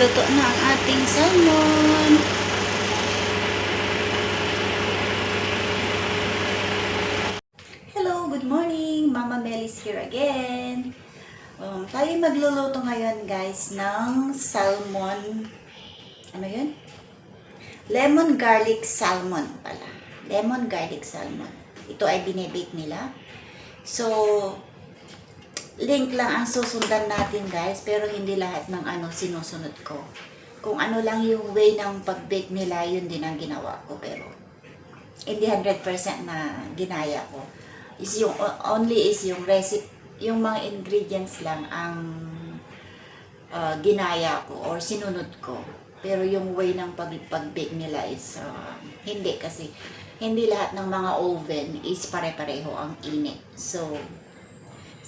luto na ang ating salmon. Hello, good morning. Mama Mel is here again. Tayo magluluto ngayon guys ng salmon. Ano yun? Lemon garlic salmon pala. Lemon garlic salmon. Ito ay binibake nila. So, link lang ang susundan natin guys, pero hindi lahat ng sinusunod ko. Kung ano lang yung way ng pag-bake nila, yun din ang ginawa ko, pero hindi 100% na ginaya ko. Is yung only is yung recipe, yung mga ingredients lang ang ginaya ko or sinunod ko. Pero yung way ng pag-bake nila is hindi, kasi hindi lahat ng mga oven is pare-pareho ang init. So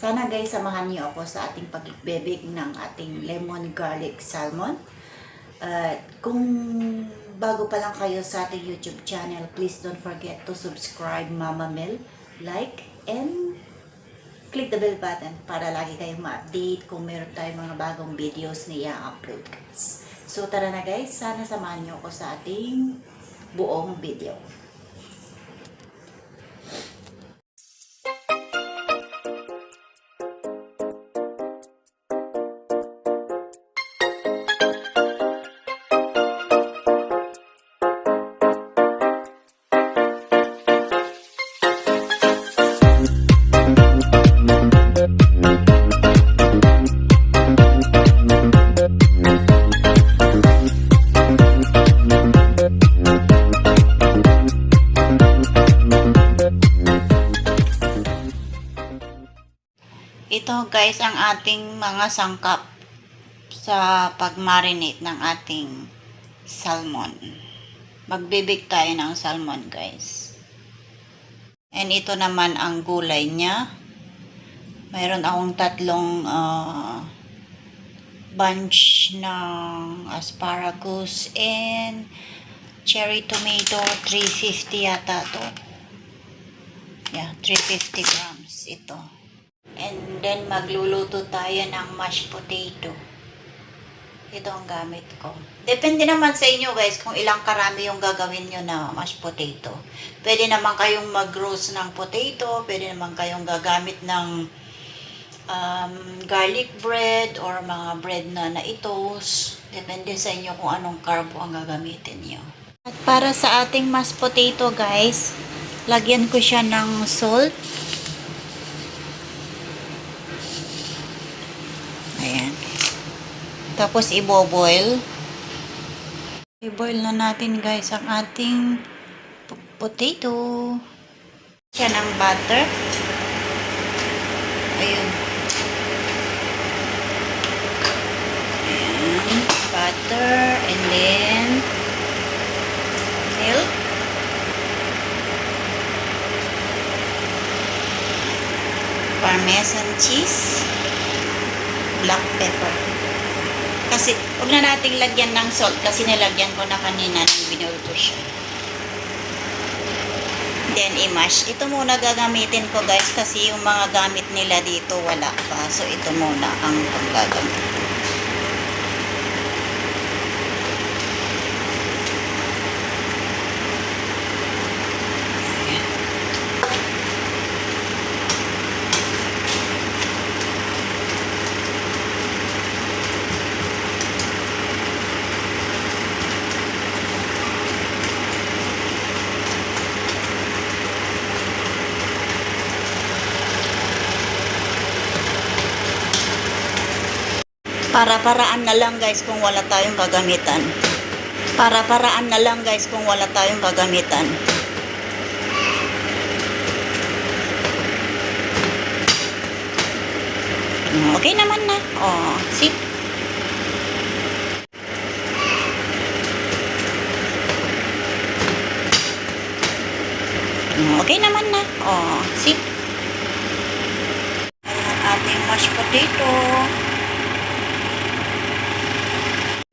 sana guys, samahan niyo ako sa ating pag-bake ng ating lemon garlic salmon. Kung bago pa lang kayo sa ating YouTube channel, please don't forget to subscribe Mama Mel, like, and click the bell button para lagi kayong ma-update kung meron tayong mga bagong videos na i-upload guys. So tara na guys, sana samahan niyo ako sa ating buong video. Ito guys ang ating mga sangkap sa pag-marinate ng ating salmon. Magbibig tayo ng salmon guys. And ito naman ang gulay niya. Mayroon akong tatlong bunch ng asparagus and cherry tomato. 350 yata to. Yeah, 350 grams ito. And then, magluluto tayo ng mashed potato. Ito ang gamit ko. Depende naman sa inyo guys kung ilang karami yung gagawin nyo na mashed potato. Pwede naman kayong mag-roast ng potato. Pwede naman kayong gagamit ng garlic bread or mga bread na i-toast. Depende sa inyo kung anong carbo ang gagamitin nyo. At para sa ating mashed potato guys, lagyan ko siya ng salt. Ayan. Tapos i-boil. I-boil na natin guys ang ating potato. Siya ng butter. Ayun. Ayan. Butter and then milk. Parmesan cheese. Black pepper. Kasi, huwag na nating lagyan ng salt kasi nilagyan ko na kanina ng binul ko siya. Then, i-mash. Ito muna gagamitin ko guys kasi yung mga gamit nila dito wala pa. So, ito muna ang paggagamit. Para-paraan na lang guys kung wala tayong kagamitan. Para-paraan na lang guys kung wala tayong kagamitan. Okay naman na. Oh, see? Okay naman na. Oh, see? Ating mashed potato.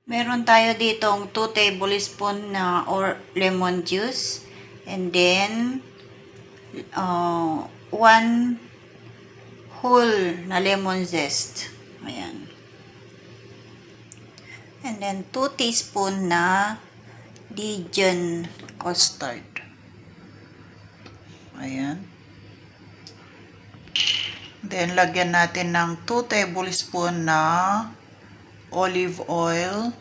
Meron tayo ditong 2 tablespoon na or lemon juice. And then, 1 whole na lemon zest. Ayan. And then 2 teaspoon na Dijon custard. Ayan. Then, lagyan natin ng 2 tablespoon na olive oil.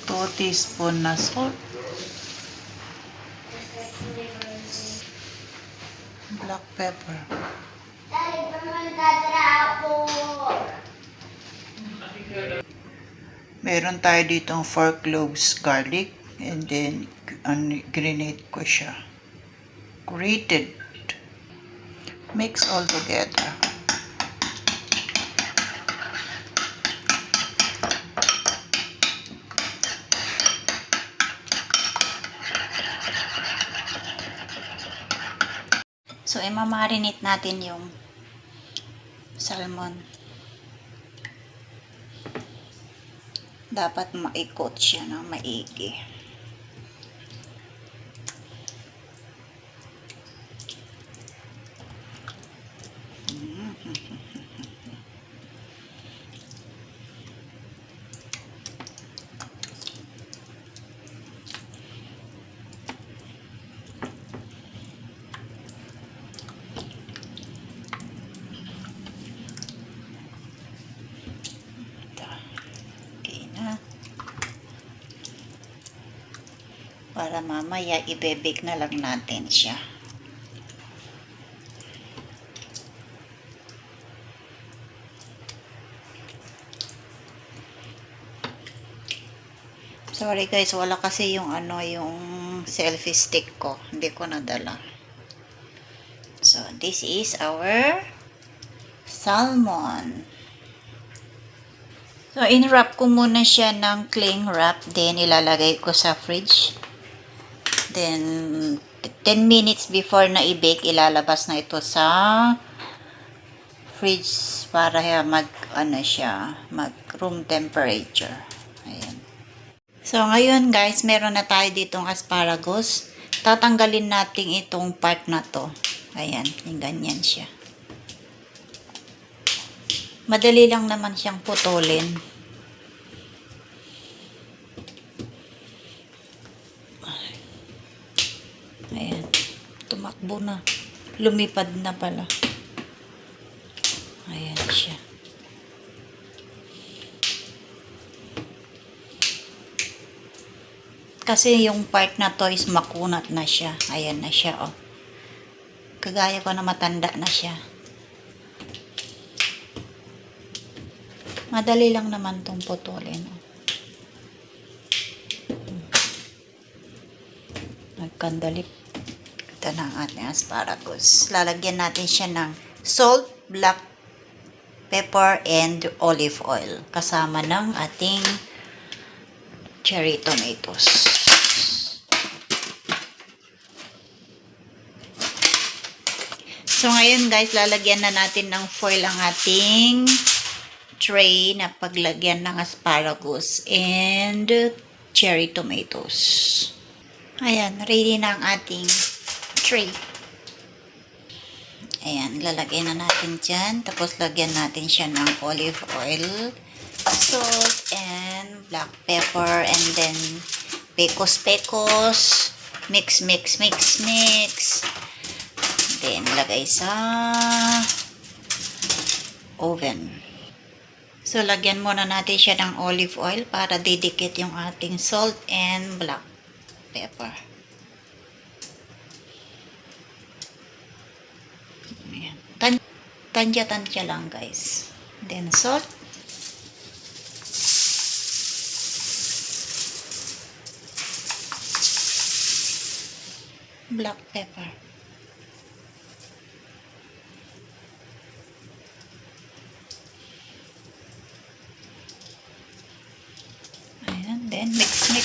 Two teaspoon na salt. Black pepper. Meron tayo ditong 4 cloves garlic. And then, grenade ko siya. Grated. Mix all together. So, imamarinate natin yung salmon. Dapat maikot siya ng maigi. Para mamaya ibebake na lang natin siya. Sorry guys, wala kasi yung yung selfie stick ko. Hindi ko nadala. So, this is our salmon. So, in-wrap ko muna siya ng cling wrap. Then, ilalagay ko sa fridge. Then, 10 minutes before na i-bake, ilalabas na ito sa fridge para mag room temperature. Ayan. So, ngayon guys, meron na tayo ditong asparagus. Tatanggalin natin itong part na to. Ayan, yung ganyan siya. Madali lang naman siyang putulin. Ayan. Tumakbo na. Lumipad na pala. Ayan siya. Kasi yung part na to is makunat na siya. Ayan na siya, oh. Kagaya ko na matanda na siya. Madali lang naman tong putulin. Nagkandali. Ito na ang ating asparagus. Lalagyan natin siya ng salt, black pepper, and olive oil. Kasama ng ating cherry tomatoes. So, ngayon guys, lalagyan na natin ng foil ang ating tray na paglagyan ng asparagus and cherry tomatoes. Ayan, ready na ang ating tray. Ayan, lalagyan na natin dyan. Tapos, lagyan natin siya ng olive oil, salt, and black pepper, and then pecos. Mix. Then, lagay sa oven. So, lagyan muna natin siya ng olive oil para didikit yung ating salt and black pepper. Ayan. Tansya lang guys. Then, salt. Black pepper. Then, mix.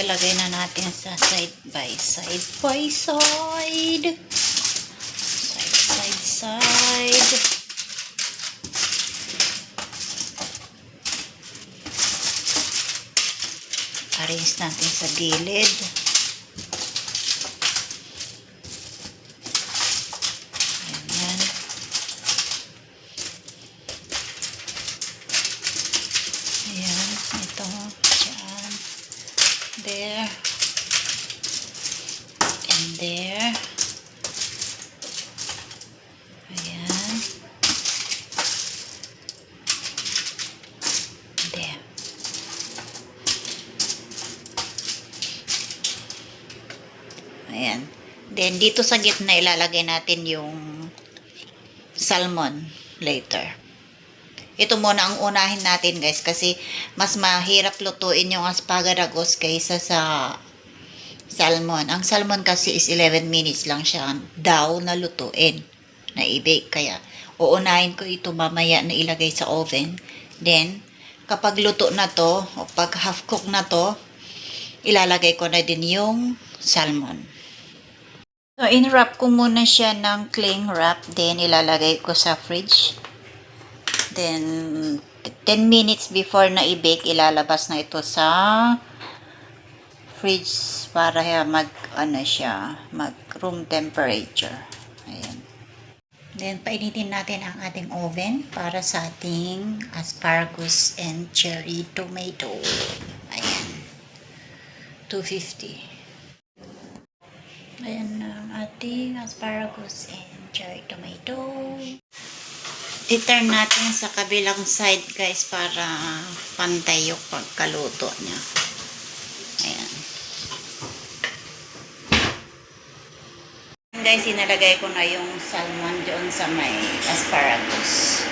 ilagay na natin sa side by side. Side. Arrange natin sa gilid. Ayan. Ayan. Ito. Diyan. There. And there. Ayan. There. Ayan. Then, dito sa gitna, ilalagay natin yung salmon later. Ito muna ang unahin natin, guys, kasi mas mahirap lutuin yung asparagus kaysa sa salmon. Ang salmon kasi is 11 minutes lang siya daw na lutuin, na i-bake. Kaya, uunahin ko ito mamaya na ilagay sa oven. Then, kapag luto na to, o pag half cook na to, ilalagay ko na din yung salmon. So, in-wrap ko muna siya ng cling wrap. Then, ilalagay ko sa fridge. Then, 10 minutes before na i-bake, ilalabas na ito sa fridge para mag room temperature. Ayan. Then, painitin natin ang ating oven para sa ating asparagus and cherry tomato. Ayan. 250. Ayan ang ating asparagus and cherry tomato. I-turn natin sa kabilang side, guys, para pantay yung pagkaluto niya. Ayan. Guys, inalagay ko na yung salmon doon sa may asparagus.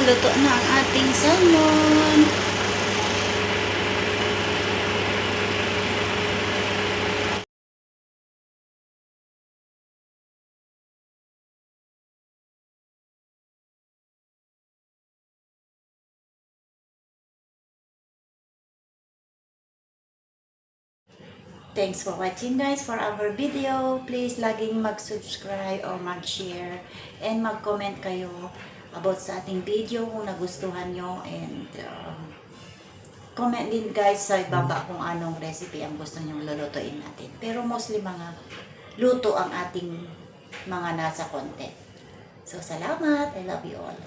Luto na ang ating salmon. Thanks for watching, guys, for our video. Please laging mag-subscribe or mag-share and mag-comment kayo about sa ating video kung nagustuhan nyo, and comment din, guys, sa ibaba kung anong recipe ang gusto nyo lulutuin natin. Pero mostly mga luto ang ating mga nasa content. So, salamat. I love you all.